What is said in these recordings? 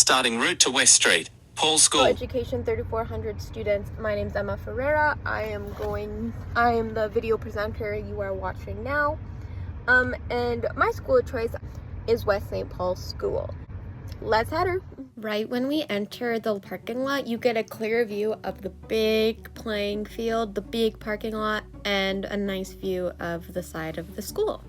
starting route to West Street, Paul School. Education 3,400 students. My name's Emma Ferreira. I am the video presenter you are watching now. And my school of choice is West St. Paul School. Let's head her. Right when we enter the parking lot, you get a clear view of the big playing field, the big parking lot, and a nice view of the side of the school.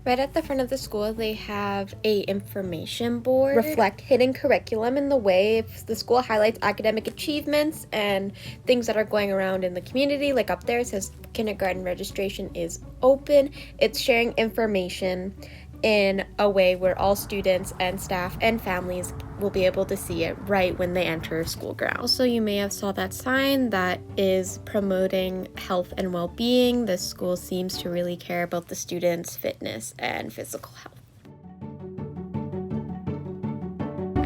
Right at the front of the school, they have a information board reflect hidden curriculum in the way if the school highlights academic achievements and things that are going around in the community. Like up there, it says kindergarten registration is open. It's sharing information in a way where all students and staff and families will be able to see it right when they enter school grounds. Also, you may have saw that sign that is promoting health and well-being. This school seems to really care about the students' fitness and physical health.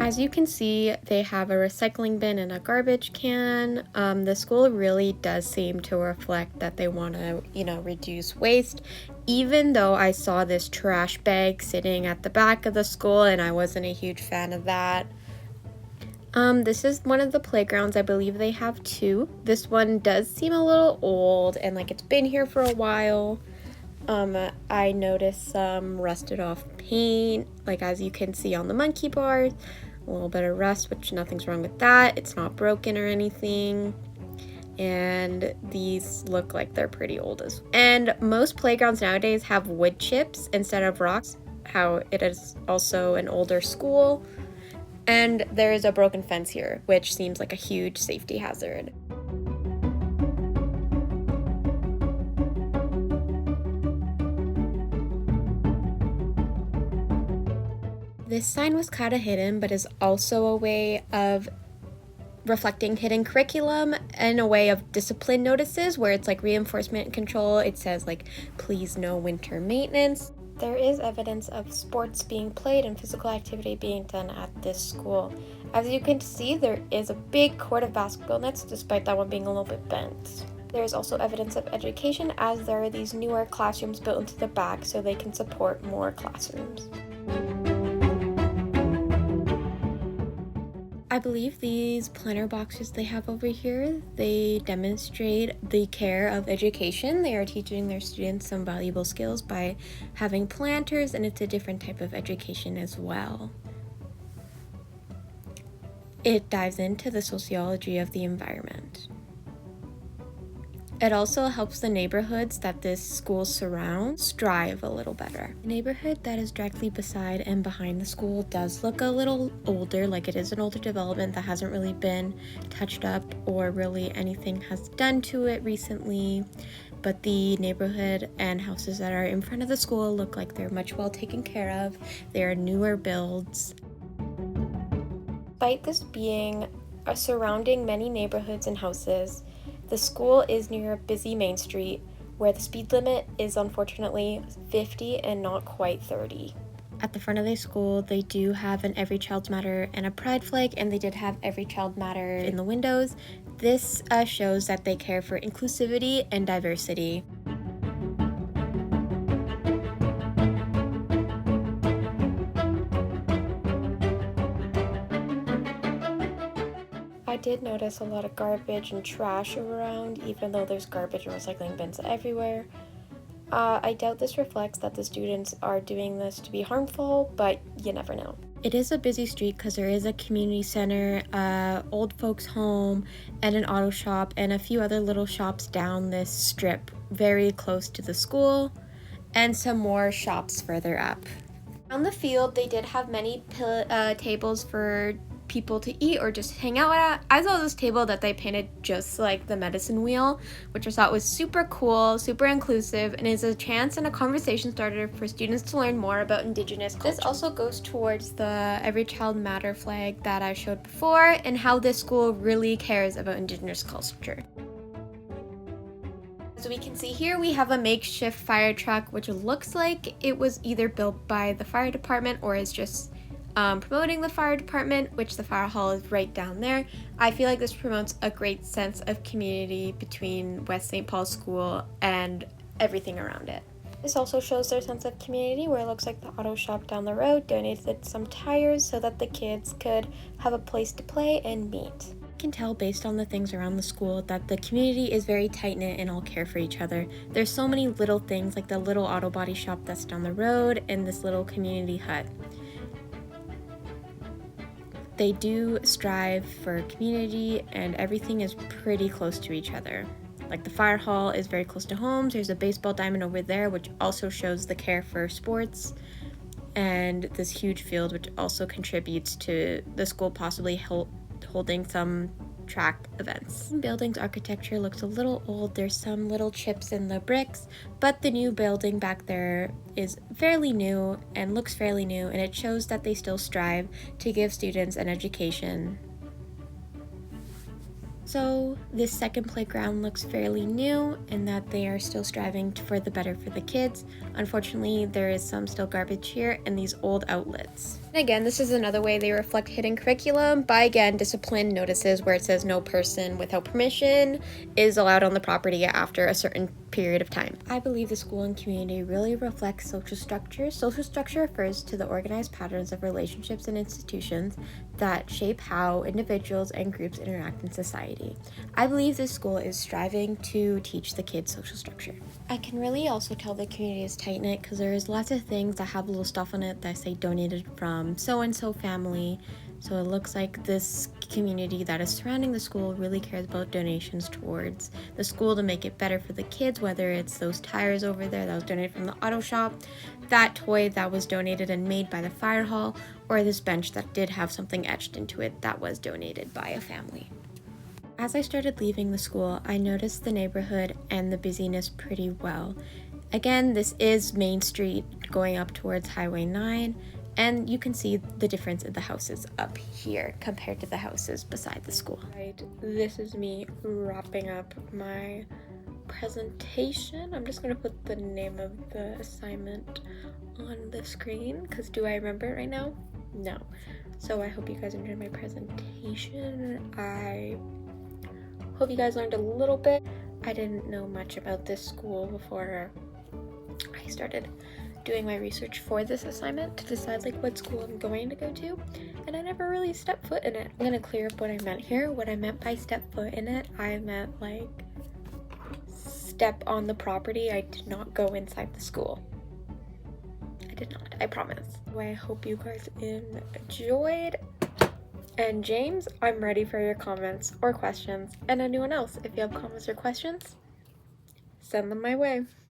As you can see, they have a recycling bin and a garbage can. The school really does seem to reflect that they want to, reduce waste. Even though I saw this trash bag sitting at the back of the school and I wasn't a huge fan of that. This is one of the playgrounds. I believe they have two. This one does seem a little old and like it's been here for a while. I noticed some rusted off paint, like as you can see on the monkey bars. A little bit of rust, which nothing's wrong with that. It's not broken or anything. And these look like they're pretty old as well. And most playgrounds nowadays have wood chips instead of rocks. How it is also an older school. And there is a broken fence here, which seems like a huge safety hazard. This sign was kind of hidden, but is also a way of reflecting hidden curriculum and a way of discipline notices where it's like reinforcement and control. It says like, please no winter maintenance. There is evidence of sports being played and physical activity being done at this school. As you can see, there is a big court of basketball nets, despite that one being a little bit bent. There is also evidence of education as there are these newer classrooms built into the back so they can support more classrooms. I believe these planter boxes they have over here, they demonstrate the care of education. They are teaching their students some valuable skills by having planters, and it's a different type of education as well. It dives into the sociology of the environment. It also helps the neighborhoods that this school surrounds thrive a little better. The neighborhood that is directly beside and behind the school does look a little older, like it is an older development that hasn't really been touched up or really anything has done to it recently. But the neighborhood and houses that are in front of the school look like they're much well taken care of. They are newer builds. Despite this being surrounding many neighborhoods and houses, the school is near a busy main street where the speed limit is unfortunately 50 and not quite 30. At the front of the school, they do have an Every Child Matter and a pride flag, and they did have Every Child Matter in the windows. This shows that they care for inclusivity and diversity. I did notice a lot of garbage and trash around, even though there's garbage and recycling bins everywhere. I doubt this reflects that the students are doing this to be harmful, but you never know. It is a busy street because there is a community center, old folks home, and an auto shop, and a few other little shops down this strip very close to the school, and some more shops further up. On the field, they did have many tables for people to eat or just hang out at. I saw this table that they painted just like the medicine wheel, which I thought was super cool, super inclusive, and is a chance and a conversation starter for students to learn more about Indigenous culture. This also goes towards the Every Child Matter flag that I showed before and how this school really cares about Indigenous culture. So we can see here we have a makeshift fire truck, which looks like it was either built by the fire department or is just promoting the fire department, which the fire hall is right down there. I feel like this promotes a great sense of community between West St. Paul School and everything around it. This also shows their sense of community, where it looks like the auto shop down the road donated some tires so that the kids could have a place to play and meet. You can tell based on the things around the school that the community is very tight-knit and all care for each other. There's so many little things, like the little auto body shop that's down the road and this little community hut. They do strive for community, and everything is pretty close to each other. Like the fire hall is very close to homes. There's a baseball diamond over there, which also shows the care for sports. And this huge field, which also contributes to the school possibly holding some track events. The building's architecture looks a little old. There's some little chips in the bricks, but the new building back there is fairly new and looks fairly new, and it shows that they still strive to give students an education. So this second playground looks fairly new in that they are still striving for the better for the kids. Unfortunately, there is some still garbage here and these old outlets. And again, this is another way they reflect hidden curriculum by, again, discipline notices where it says no person without permission is allowed on the property after a certain period of time. I believe the school and community really reflects social structure. Social structure refers to the organized patterns of relationships and institutions that shape how individuals and groups interact in society. I believe this school is striving to teach the kids social structure. I can really also tell the community is tight-knit because there is lots of things that have little stuff on it that say donated from so-and-so family. So it looks like this community that is surrounding the school really cares about donations towards the school to make it better for the kids, whether it's those tires over there that was donated from the auto shop, that toy that was donated and made by the fire hall, or this bench that did have something etched into it that was donated by a family. As I started leaving the school, I noticed the neighborhood and the busyness pretty well. Again, this is Main Street going up towards Highway 9, and you can see the difference in the houses up here compared to the houses beside the school. Right, this is me wrapping up my presentation. I'm just going to put the name of the assignment on the screen because do I remember it right now? No. So I hope you guys enjoyed my presentation. I hope you guys learned a little bit. I didn't know much about this school before I started doing my research for this assignment to decide like what school I'm going to go to, and I never really stepped foot in it. I'm gonna clear up what I meant here. What I meant by step foot in it, I meant like step on the property. I did not go inside the school. I did not, I promise. I hope you guys enjoyed. And James, I'm ready for your comments or questions. And anyone else, if you have comments or questions, send them my way.